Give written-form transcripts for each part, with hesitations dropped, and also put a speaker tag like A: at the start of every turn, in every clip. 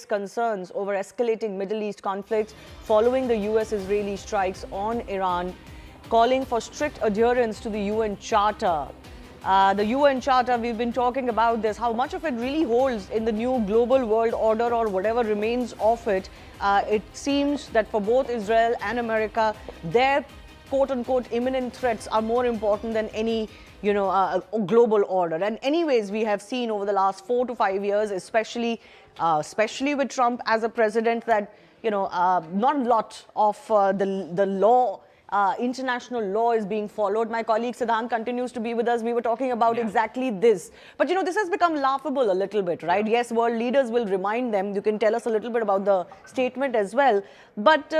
A: serious concerns over escalating Middle East conflicts following the US-Israeli strikes on Iran, calling for strict adherence to the UN Charter. The UN Charter, we've been talking about this, how much of it really holds in the new global world order or whatever remains of it. It seems that for both Israel and America, their quote-unquote imminent threats are more important than any global order. And anyways, we have seen over the last 4 to 5 years, especially with Trump as a president, that not a lot of the law, international law is being followed. My colleague Siddhant continues to be with us. We were talking about exactly this. But this has become laughable a little bit, right? Yes, world leaders will remind them. You can tell us a little bit about the statement as well. But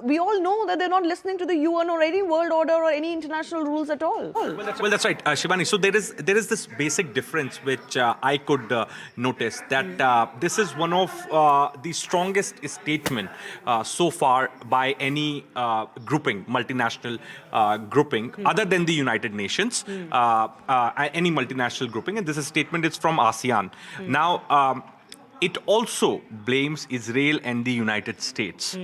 A: we all know that they're not listening to the UN or any world order or any international rules at all.
B: Well, that's right, Shivani. So there is this basic difference which I could notice, that this is one of the strongest statement so far by any grouping, multinational grouping, other than the United Nations, any multinational grouping. And this statement is from ASEAN. Now, it also blames Israel and the United States.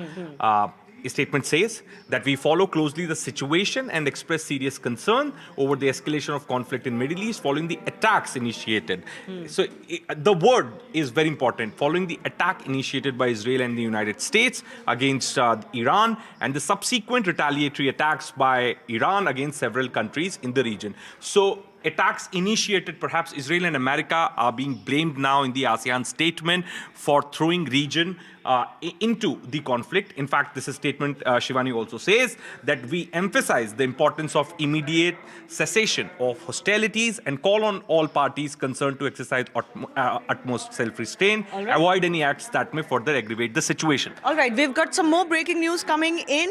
B: A statement says that we follow closely the situation and express serious concern over the escalation of conflict in Middle East following the attacks initiated. So the word is very important. Following the attack initiated by Israel and the United States against Iran and the subsequent retaliatory attacks by Iran against several countries in the region. So attacks initiated, perhaps Israel and America are being blamed now in the ASEAN statement for throwing region into the conflict. In fact, this statement, Shivani, also says that we emphasize the importance of immediate cessation of hostilities and call on all parties concerned to exercise utmost self-restraint, avoid any acts that may further aggravate the situation.
A: All right, we've got some more breaking news coming in.